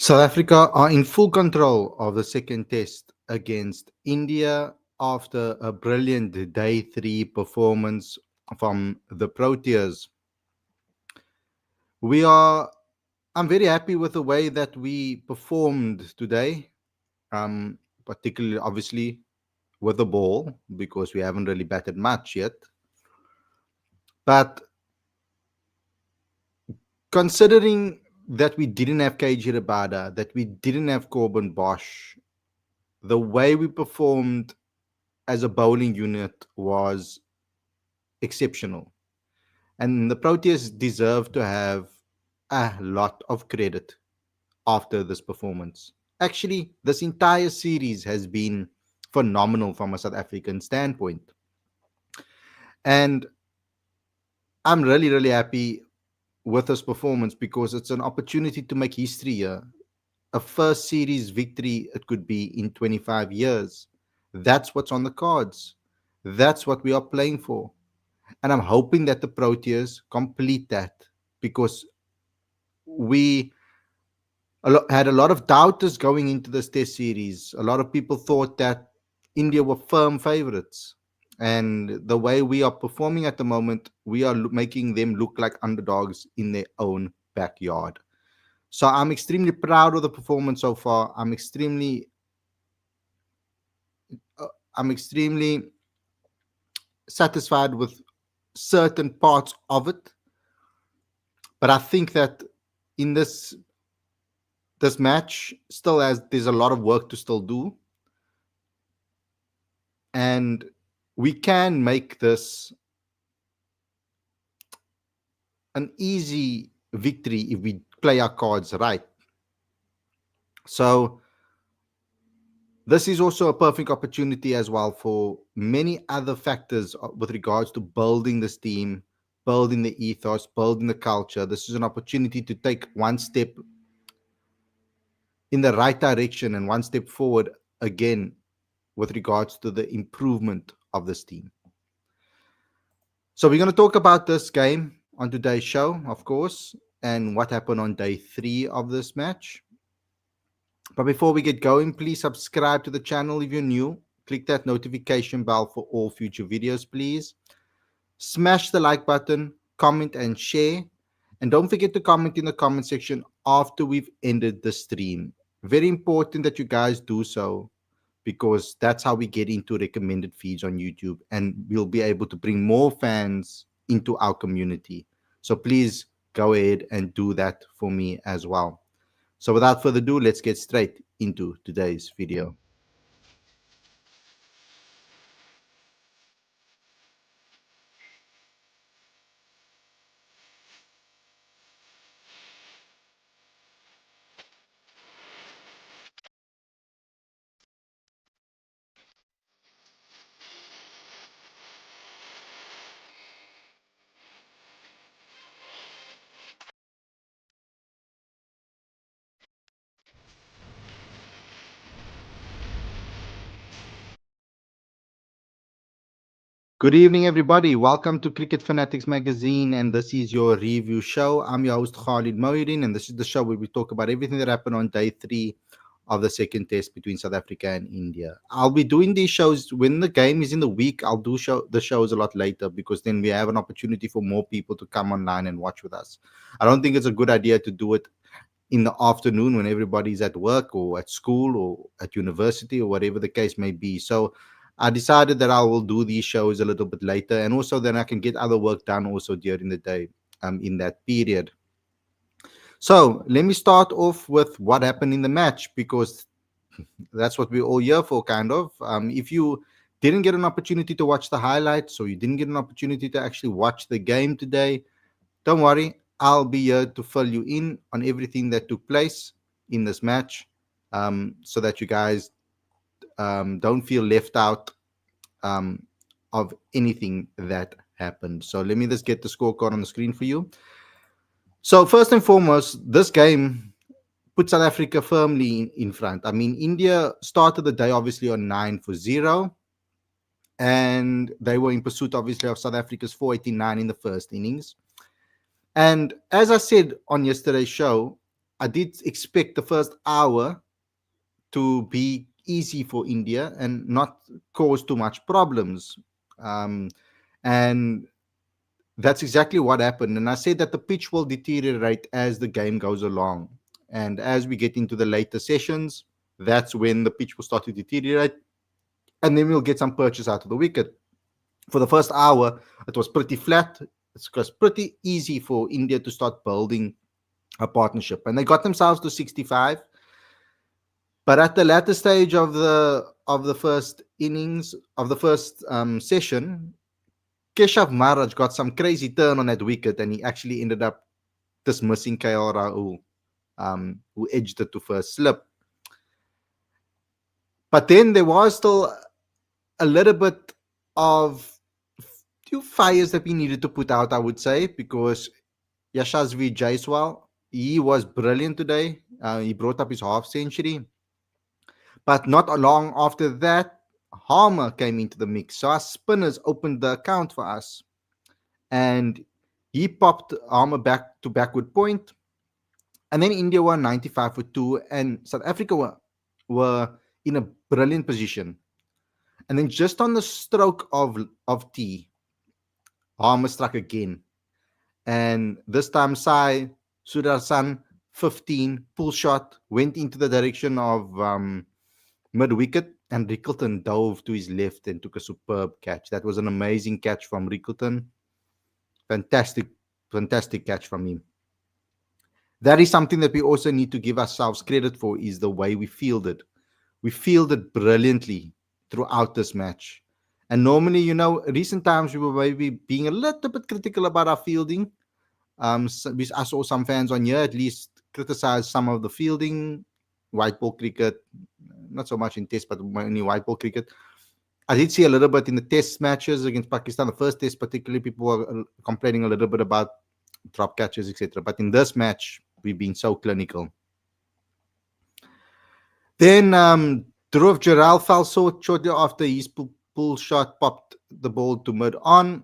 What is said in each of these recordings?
South Africa are in full control of the second test against India after a brilliant day three performance from the Proteas. I'm very happy with the way that we performed today, particularly obviously with the ball because we haven't really batted much yet. But considering that we didn't have KG Rabada, that we didn't have Corbin Bosch, the way we performed as a bowling unit was exceptional. And the Proteas deserve to have a lot of credit after this performance. Actually, this entire series has been phenomenal from a South African standpoint. And I'm really, really happy with this performance because it's an opportunity to make history here. A first series victory, it could be in 25 years. That's what's on the cards. That's what we are playing for. And I'm hoping that the Proteas complete that because we had a lot of doubters going into this test series. A lot of people thought that India were firm favorites. And the way we are performing at the moment, we are making them look like underdogs in their own backyard. So I'm extremely proud of the performance so far. I'm extremely satisfied with certain parts of it. But I think that in this match still has there's a lot of work to still do. And we can make this an easy victory if we play our cards right. So this is also a perfect opportunity as well for many other factors with regards to building this team, building the ethos, building the culture. This is an opportunity to take one step in the right direction and one step forward again with regards to the improvement of this team. So we're going to talk about this game on today's show, of course, and what happened on day 3 of this match. But before we get going, please subscribe to the channel if you're new. Click that notification bell for all future videos, please. Smash the like button, comment and share. And don't forget to comment in the comment section after we've ended the stream. Very important that you guys do so because that's how we get into recommended feeds on YouTube and we'll be able to bring more fans into our community. So please go ahead and do that for me as well. So without further ado, let's get straight into today's video. Good evening, everybody. Welcome to Cricket Fanatics Magazine, and this is your review show. I'm your host, Khalid Mohiddin, and this is the show where we talk about everything that happened on day 3 of the second test between South Africa and India. I'll be doing these shows when the game is in the week. I'll do the shows a lot later because then we have an opportunity for more people to come online and watch with us. I don't think it's a good idea to do it in the afternoon when everybody's at work or at school or at university or whatever the case may be. So I decided that I will do these shows a little bit later, and also then I can get other work done also during the day in that period. So let me start off with what happened in the match because that's what we're all here for, kind of. If you didn't get an opportunity to watch the highlights or you didn't get an opportunity to actually watch the game today, don't worry. I'll be here to fill you in on everything that took place in this match so that you guys don't feel left out of anything that happened. So let me just get the scorecard on the screen for you. So first and foremost, this game put South Africa firmly in front. I mean, India started the day obviously on 9-0, and they were in pursuit obviously of South Africa's 489 in the first innings. And as I said on yesterday's show, I did expect the first hour to be easy for India and not cause too much problems. Um, and that's exactly what happened. And I said that the pitch will deteriorate as the game goes along. And as we get into the later sessions, that's when the pitch will start to deteriorate. And then we'll get some purchase out of the wicket. For the first hour, it was pretty flat. It was pretty easy for India to start building a partnership. And they got themselves to 65. But at the latter stage of the first innings, of the first session, Keshav Maharaj got some crazy turn on that wicket, and he actually ended up dismissing KL Rahul, who edged it to first slip. But then there was still a little bit of few fires that we needed to put out, I would say, because Yashasvi Jaiswal, he was brilliant today. He brought up his half century. But not long after that, Harmer came into the mix. So our spinners opened the account for us. And he popped Harmer back to backward point. And then India were 95 for 2. And South Africa were in a brilliant position. And then just on the stroke of tea, Harmer struck again. And this time, Sai Sudarsan, 15, pull shot, went into the direction of mid wicket, and Rickleton dove to his left and took a superb catch. That was an amazing catch from Rickleton. Fantastic, fantastic catch from him. That is something that we also need to give ourselves credit for, is the way we fielded. We fielded brilliantly throughout this match. And normally, recent times we were maybe being a little bit critical about our fielding. I saw some fans on here at least criticize some of the fielding, white ball cricket, not so much in test, but mainly white ball cricket. I did see a little bit in the test matches against Pakistan, the first test particularly, people were complaining a little bit about drop catches, etc. But in this match, we've been so clinical. Then Dhruv Jural fell shortly after his pull shot popped the ball to mid on.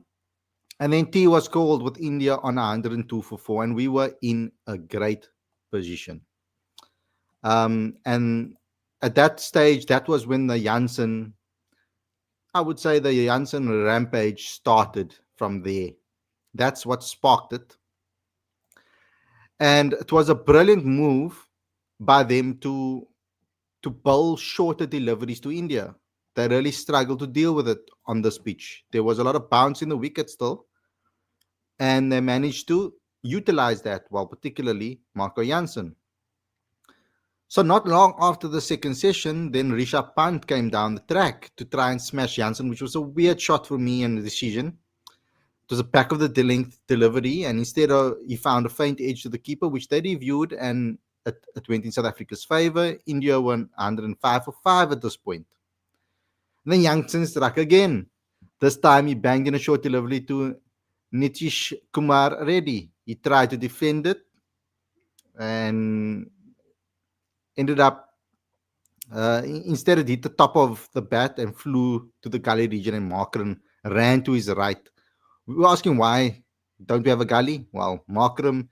And then T was called with India on 102 for 4, and we were in a great position. And at that stage, that was when the Jansen, I would say the Jansen rampage started from there. That's what sparked it. And it was a brilliant move by them to bowl shorter deliveries to India. They really struggled to deal with it on this pitch. There was a lot of bounce in the wicket still, and they managed to utilize that well, particularly Marco Jansen. So not long after the second session, then Rishabh Pant came down the track to try and smash Jansen, which was a weird shot for me and the decision. It was a back of the length delivery, and instead he found a faint edge to the keeper, which they reviewed, and it went in South Africa's favour. India won 105 for 5 at this point. And then Jansen struck again. This time he banged in a short delivery to Nitish Kumar Reddy. He tried to defend it and ended up instead it hit the top of the bat and flew to the gully region, and Markram ran to his right. We were asking why don't we have a gully? Well, Markram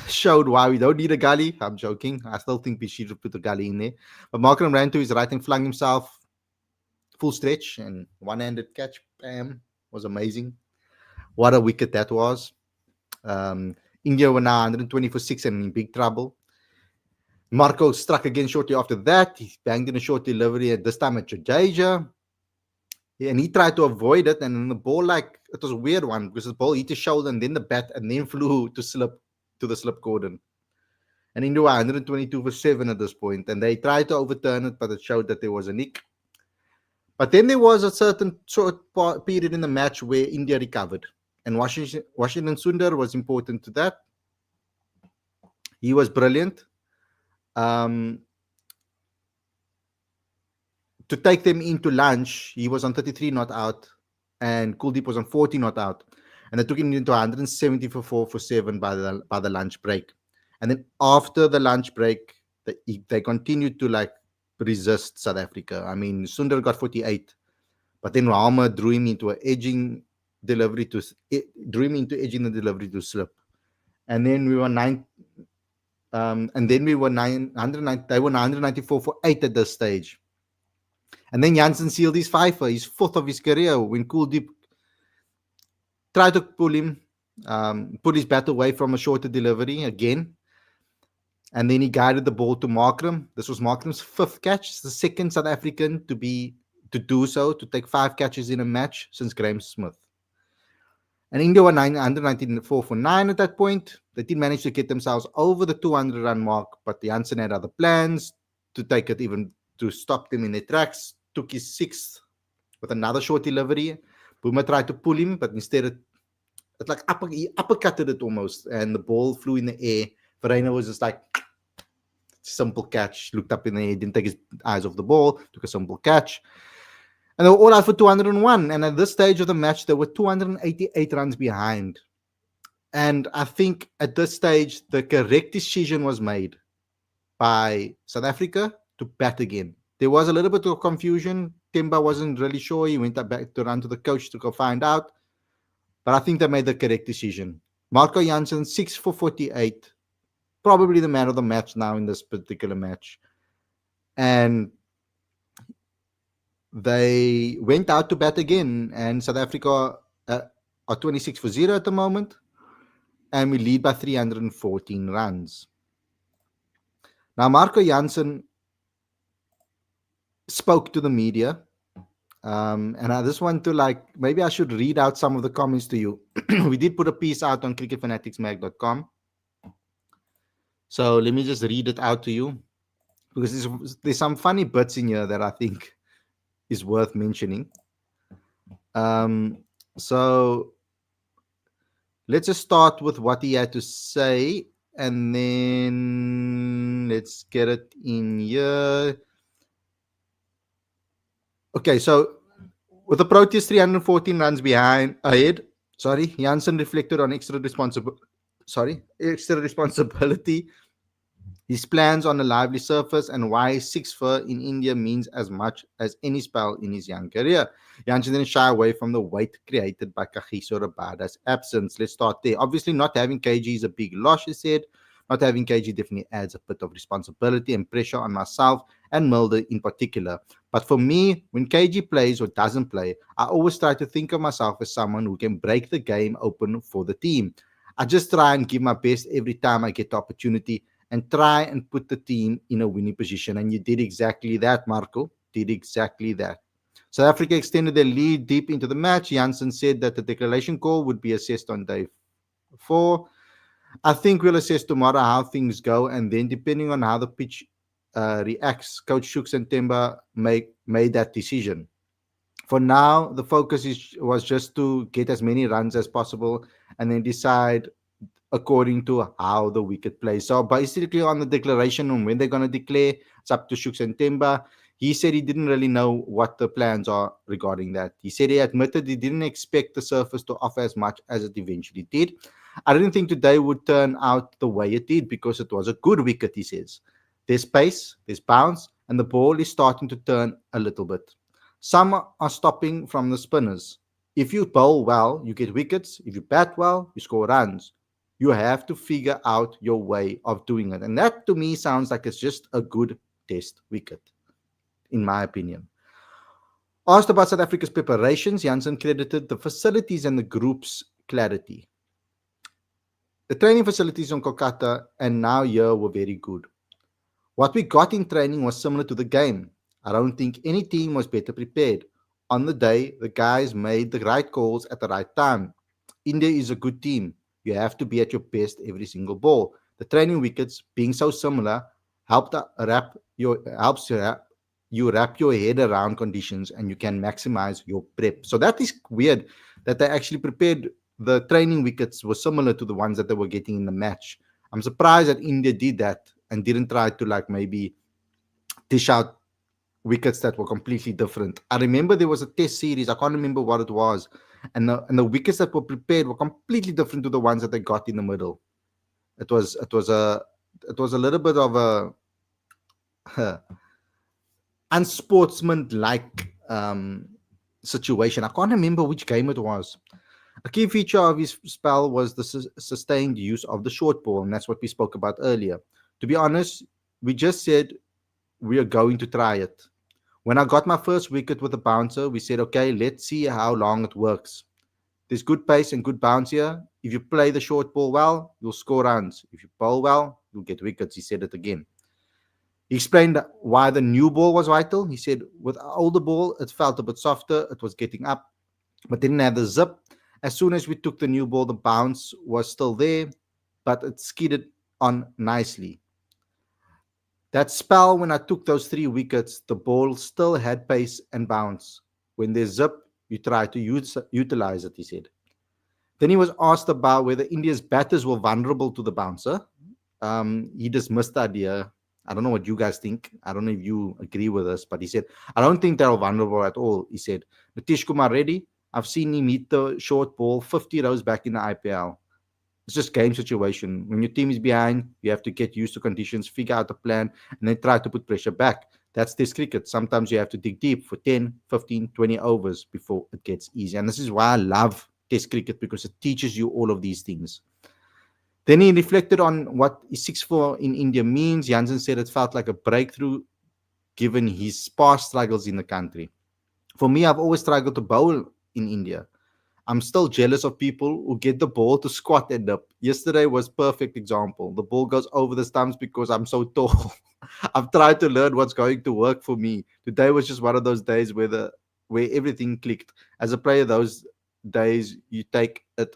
showed why we don't need a gully. I'm joking. I still think we should have put a gully in there. But Markram ran to his right and flung himself full stretch and one-handed catch. Bam. Was amazing. What a wicket that was. India were now 120 for 6 and in big trouble. Marco struck again shortly after that. He banged in a short delivery, at this time at Jadeja. And he tried to avoid it. And then the ball, it was a weird one because the ball hit his shoulder and then the bat and then flew to the slip cordon. And India were 122 for 7 at this point. And they tried to overturn it, but it showed that there was a nick. But then there was a certain short period in the match where India recovered. And Washington Sundar was important to that. He was brilliant. To take them into lunch, he was on 33 not out, and Kuldeep was on 40 not out, and they took him into 170 for 4 for 7 by the lunch break. And then after the lunch break, they continued to resist South Africa. I mean, Sundar got 48, but then Harmer drew him into edging the delivery to slip, and then we were And then we were 990, they were 994 for 8 at this stage. And then Jansen sealed his fifer, his fourth of his career, when Kuldeep tried to pull him, put his bat away from a shorter delivery again. And then he guided the ball to Markram. This was Markram's fifth catch, the second South African to do so, to take 5 catches in a match since Graham Smith. And India were 194 for 9 at that point. They did manage to get themselves over the 200 run mark, but Jansen had other plans to take it, even to stop them in their tracks. Took his sixth with another short delivery. Boomer tried to pull him, but instead it like he uppercutted it almost, and the ball flew in the air. Verreynne was just like, simple catch, looked up in the air, didn't take his eyes off the ball, took a simple catch. And they were all out for 201. And at this stage of the match, they were 288 runs behind. And I think at this stage, the correct decision was made by South Africa to bat again. There was a little bit of confusion. Temba wasn't really sure. He went back to run to the coach to go find out. But I think they made the correct decision. Marco Jansen, 6 for 48. Probably the man of the match now in this particular match. And they went out to bat again. And South Africa are 26 for 0 at the moment. And we lead by 314 runs. Now, Marco Jansen spoke to the media. And I just want to maybe I should read out some of the comments to you. We did put a piece out on cricketfanaticsmag.com. So let me just read it out to you, because there's some funny bits in here that I think is worth mentioning. So let's just start with what he had to say, and then let's get it in here. Okay, so with the Proteas 314 runs ahead, Jansen reflected on extra responsibility, his plans on a lively surface, and why 6 for in India means as much as any spell in his young career. Jansen didn't shy away from the weight created by Kagiso Rabada's absence. Let's start there. Obviously, not having KG is a big loss, he said. Not having KG definitely adds a bit of responsibility and pressure on myself and Mulder in particular. But for me, when KG plays or doesn't play, I always try to think of myself as someone who can break the game open for the team. I just try and give my best every time I get the opportunity and try and put the team in a winning position. And you did exactly that, Marco. Did exactly that. South Africa extended their lead deep into the match. Jansen said that the declaration call would be assessed on day 4. I think we'll assess tomorrow how things go, and then depending on how the pitch reacts, Coach Shooks and Temba made that decision. For now, the focus was just to get as many runs as possible and then decide according to how the wicket plays. So basically on the declaration on when they're going to declare, it's up to Shooks and Temba. He said he didn't really know what the plans are regarding that. He said he admitted he didn't expect the surface to offer as much as it eventually did. I didn't think today would turn out the way it did because it was a good wicket, he says. There's pace, there's bounce, and the ball is starting to turn a little bit. Some are stopping from the spinners. If you bowl well, you get wickets. If you bat well, you score runs. You have to figure out your way of doing it. And that to me sounds like it's just a good test wicket, in my opinion. Asked about South Africa's preparations, Jansen credited the facilities and the group's clarity. The training facilities on Kolkata and now here were very good. What we got in training was similar to the game. I don't think any team was better prepared. On the day, the guys made the right calls at the right time. India is a good team. You have to be at your best every single ball. The training wickets, being so similar, helps you wrap your head around conditions and you can maximize your prep. So that is weird that they actually prepared. The training wickets were similar to the ones that they were getting in the match. I'm surprised that India did that and didn't try to maybe dish out wickets that were completely different. I remember there was a test series. I can't remember what it was. And the wickets that were prepared were completely different to the ones that they got in the middle. It was a little bit of a unsportsmanlike situation. I can't remember which game it was. A key feature of his spell was the sustained use of the short ball, and that's what we spoke about earlier. To be honest, we just said we are going to try it. When I got my first wicket with a bouncer, we said, okay, let's see how long it works. There's good pace and good bounce here. If you play the short ball well, you'll score runs. If you bowl well, you'll get wickets. He said it again. He explained why the new ball was vital. He said, with the older ball, it felt a bit softer. It was getting up, but didn't have the zip. As soon as we took the new ball, the bounce was still there, but it skidded on nicely. That spell, when I took those 3 wickets, the ball still had pace and bounce. When there's zip, you try to utilize it, he said. Then he was asked about whether India's batters were vulnerable to the bouncer. He dismissed the idea. I don't know what you guys think. I don't know if you agree with us, but he said, I don't think they're vulnerable at all. He said, Nitish Kumar Reddy, I've seen him hit the short ball 50 rows back in the IPL. It's just game situation. When your team is behind, you have to get used to conditions, figure out a plan, and then try to put pressure back. That's Test cricket. Sometimes you have to dig deep for 10, 15, 20 overs before it gets easy. And this is why I love Test cricket, because it teaches you all of these things. Then he reflected on what 6-4 in India means. Jansen said it felt like a breakthrough given his past struggles in the country. For me, I've always struggled to bowl in India. I'm still jealous of people who get the ball to squat and up. Yesterday was perfect example. The ball goes over the stumps because I'm so tall. I've tried to learn what's going to work for me. Today was just one of those days where everything clicked. As a player, those days you take it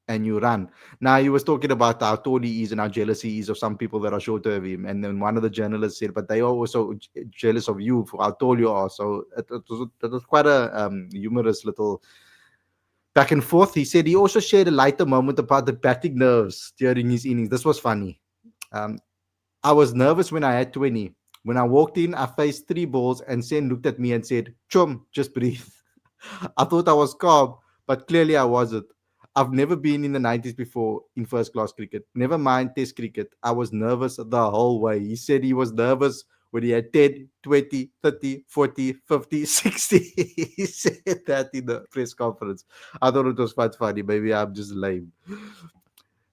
and you run. Now he was talking about how tall he is and how jealous he is of some people that are shorter of him. And then one of the journalists said, but they are also jealous of you for how tall you are. So it was quite a humorous little back and forth. He said he also shared a lighter moment about the batting nerves during his innings. This was funny. Um, I was nervous when I had 20. When I walked in, I faced 3 balls and Sen looked at me and said, Chum, just breathe. I thought I was calm, but clearly I wasn't. I've never been in the 90s before in first class cricket. Never mind test cricket. I was nervous the whole way. He said he was nervous when he had 10, 20, 30, 40, 50, 60. He said that in the press conference. I thought it was quite funny. Maybe I'm just lame.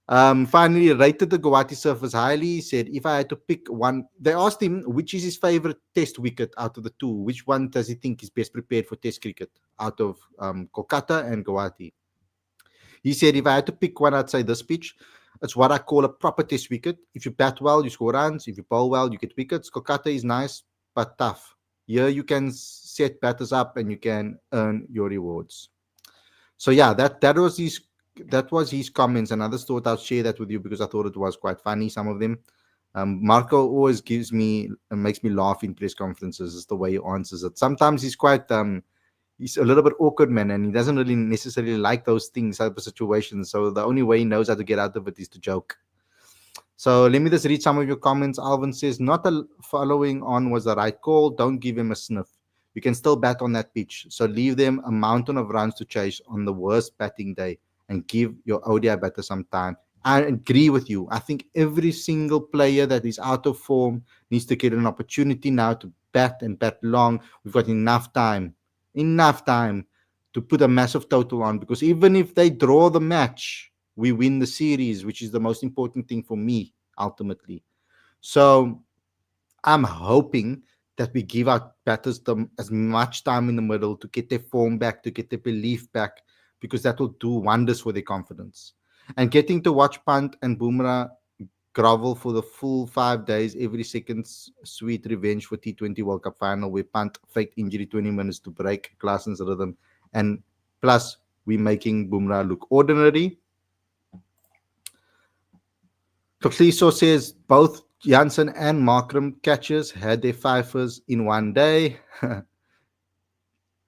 Finally, rated the Guwahati surface highly. He said, if I had to pick one, they asked him which is his favorite test wicket out of the two. Which one does he think is best prepared for test cricket out of Kolkata and Guwahati? He said, if I had to pick one, I'd say this pitch. It's what I call a proper test wicket. If you bat well, you score runs. If you bowl well, you get wickets. Kolkata is nice, but tough. Here you can set batters up and you can earn your rewards. So yeah, that was his comments, and I just thought I'd share that with you because I thought it was quite funny, some of them. Marco always makes me laugh in press conferences. It's the way he answers it. Sometimes he's a little bit awkward, man, and he doesn't really necessarily like those things, type of situations. So the only way he knows how to get out of it is to joke. So let me just read some of your comments. Alvin says, not a following on was the right call. Don't give him a sniff. You can still bat on that pitch. So leave them a mountain of runs to chase on the worst batting day and give your ODI batter some time. I agree with you. I think every single player that is out of form needs to get an opportunity now to bat and bat long. We've got enough time to put a massive total on, because even if they draw the match, we win the series, which is the most important thing for me ultimately. So I'm hoping that we give our batters as much time in the middle to get their form back, to get their belief back, because that will do wonders for their confidence. And getting to watch Pant and Bumrah grovel for the full 5 days, every second's sweet revenge for T20 World Cup final, where Pant faked injury 20 minutes to break Klaasen's rhythm. And plus, we're making Bumrah look ordinary. Tokliso says both Jansen and Markram catches had their fifers in one day.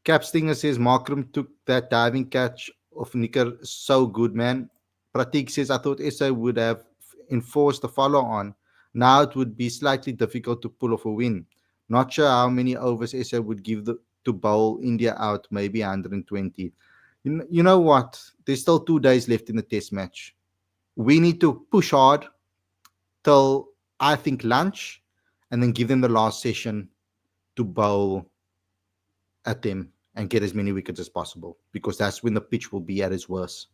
Cap Stinger says Markram took that diving catch of Nicker so good, man. Pratik says, I thought SA would have enforced the follow on. Now it would be slightly difficult to pull off a win. Not sure how many overs SA would give to bowl India out, maybe 120. You know what? There's still 2 days left in the test match. We need to push hard till, I think, lunch, and then give them the last session to bowl at them and get as many wickets as possible, because that's when the pitch will be at its worst.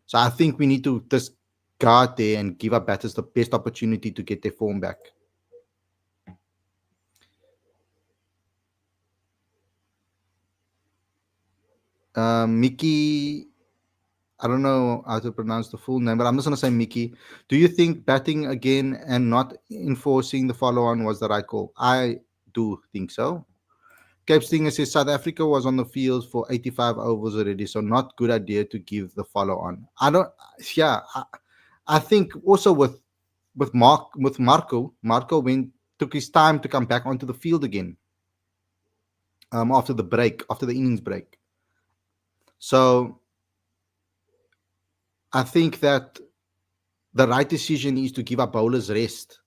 So I think we need to just guard there and give our batters the best opportunity to get their form back. Mickey, I don't know how to pronounce the full name, but I'm just going to say Mickey. Do you think batting again and not enforcing the follow on was the right call? I do think so. Cape Stinger says South Africa was on the field for 85 overs already, so not good idea to give the follow on. I don't, yeah, I think also with Marco went took his time to come back onto the field again after the break, after the innings break. So I think that the right decision is to give our bowlers rest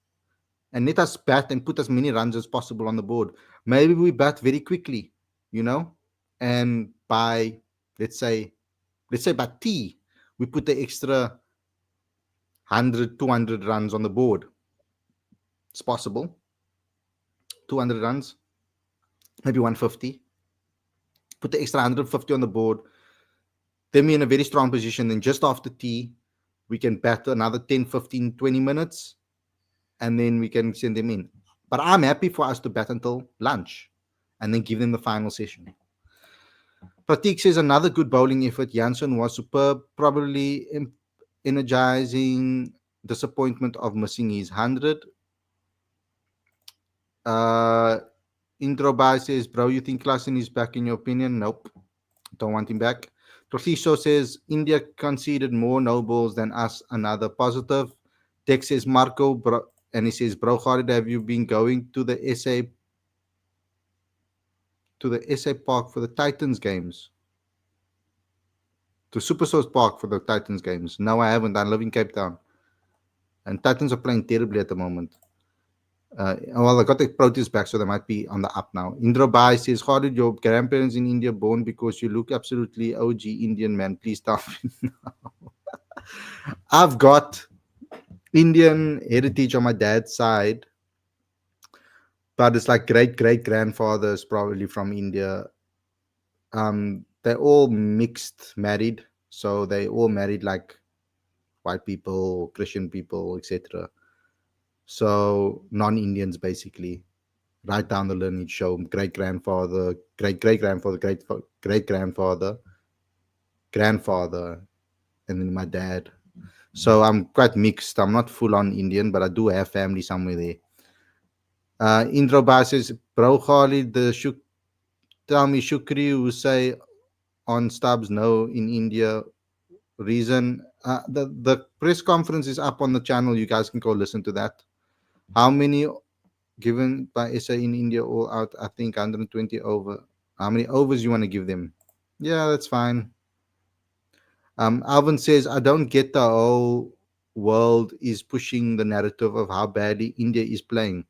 and let us bat and put as many runs as possible on the board. Maybe we bat very quickly, you know, and by let's say let's say by T, we put the extra 100, 200 runs on the board. It's possible. 200 runs, maybe 150. Put the extra 150 on the board. Then we're in a very strong position. Then just after T, we can bat another 10, 15, 20 minutes, and then we can send them in. But I'm happy for us to bat until lunch and then give them the final session. Pratik says another good bowling effort. Jansen was superb, probably energizing disappointment of missing his 100. Uh, Indrobai says, bro, you think Klassen is back in your opinion? Nope. Don't want him back. Trothisho says, India conceded more no balls than us. Another positive. Dex says, Marco, bro, and he says, bro, Khalid, have you been going to the SA Park for the Titans games? To Supersource Park for the Titans games? No, I haven't. I live in Cape Town. And Titans are playing terribly at the moment. Well, I got the Proteas back, so they might be on the up now. Indra Bai says, how did your grandparents in India born? Because you look absolutely OG Indian, man. Please stop. I've got Indian heritage on my dad's side, but it's like great grandfathers probably from India. They're all mixed married, so they all married like white people, Christian people, etc. So non-Indians basically, right down the lineage. Show great grandfather, great grandfather, great grandfather, grandfather, and then my dad. So I'm quite mixed. I'm not full on Indian, but I do have family somewhere there. Indra Ba says, Bro Khalid, tell me Shukri who say on stubs no in India. Reason the press conference is up on the channel. You guys can go listen to that. How many given by SA in India all out? I think 120 over. How many overs you want to give them? Yeah, that's fine. Alvin says, I don't get the whole world is pushing the narrative of how badly India is playing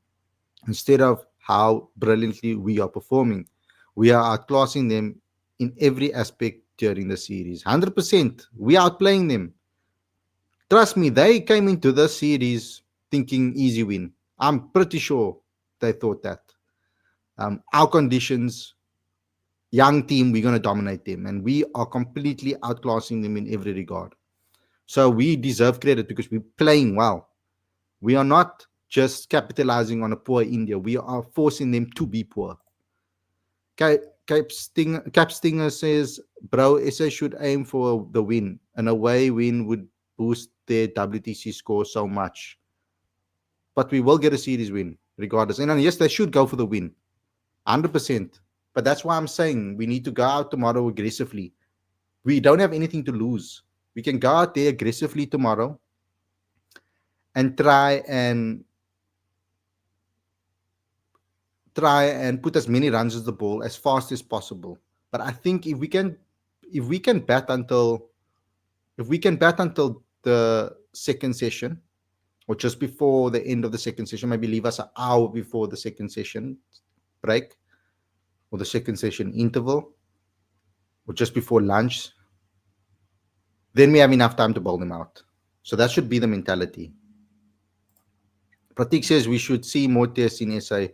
instead of how brilliantly we are performing. We are outclassing them in every aspect during the series. 100%. We are outplaying them. Trust me, they came into the series thinking easy win. I'm pretty sure they thought that. Our conditions, young team, we're going to dominate them. And we are completely outclassing them in every regard. So we deserve credit because we're playing well. We are not just capitalizing on a poor India. We are forcing them to be poor. Cap Stinger says, bro, SA should aim for the win. An away win would boost their WTC score so much. But we will get a series win regardless. And yes, they should go for the win. 100%. But that's why I'm saying we need to go out tomorrow aggressively. We don't have anything to lose. We can go out there aggressively tomorrow and try and put as many runs as the ball as fast as possible. But I think if we can bat until the second session or just before the end of the second session, maybe leave us an hour before the second session break or the second session interval or just before lunch, then we have enough time to bowl them out. So that should be the mentality. Pratik says we should see more tests in SA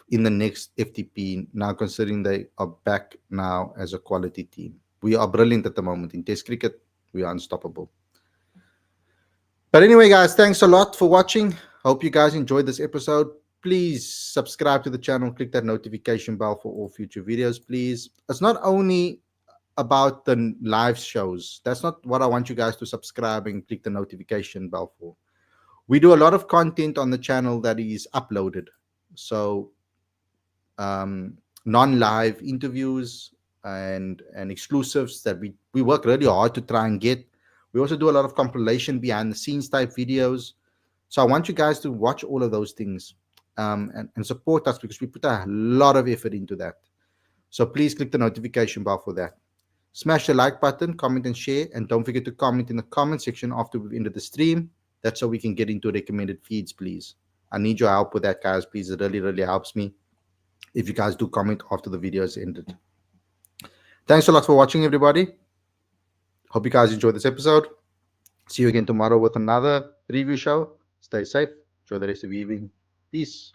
in the next FTP now, considering they are back now as a quality team. We are brilliant at the moment in Test cricket. We are unstoppable. But anyway, guys, thanks a lot for watching. Hope you guys enjoyed this episode. Please subscribe to the channel, click that notification bell for all future videos, please. It's not only about the live shows. That's not what I want you guys to subscribe and click the notification bell for. We do a lot of content on the channel that is uploaded. So um, non-live interviews and exclusives that we work really hard to try and get. We also do a lot of compilation behind the scenes type videos. So I want you guys to watch all of those things and support us because we put a lot of effort into that. So please click the notification bell for that. Smash the like button, comment and share, and don't forget to comment in the comment section after we've ended the stream. That's so we can get into recommended feeds, please. I need your help with that, guys. Please, it really, really helps me if you guys do comment after the video is ended. Thanks a lot for watching, everybody. Hope you guys enjoyed this episode. See you again tomorrow with another review show. Stay safe. Enjoy the rest of the evening. Peace.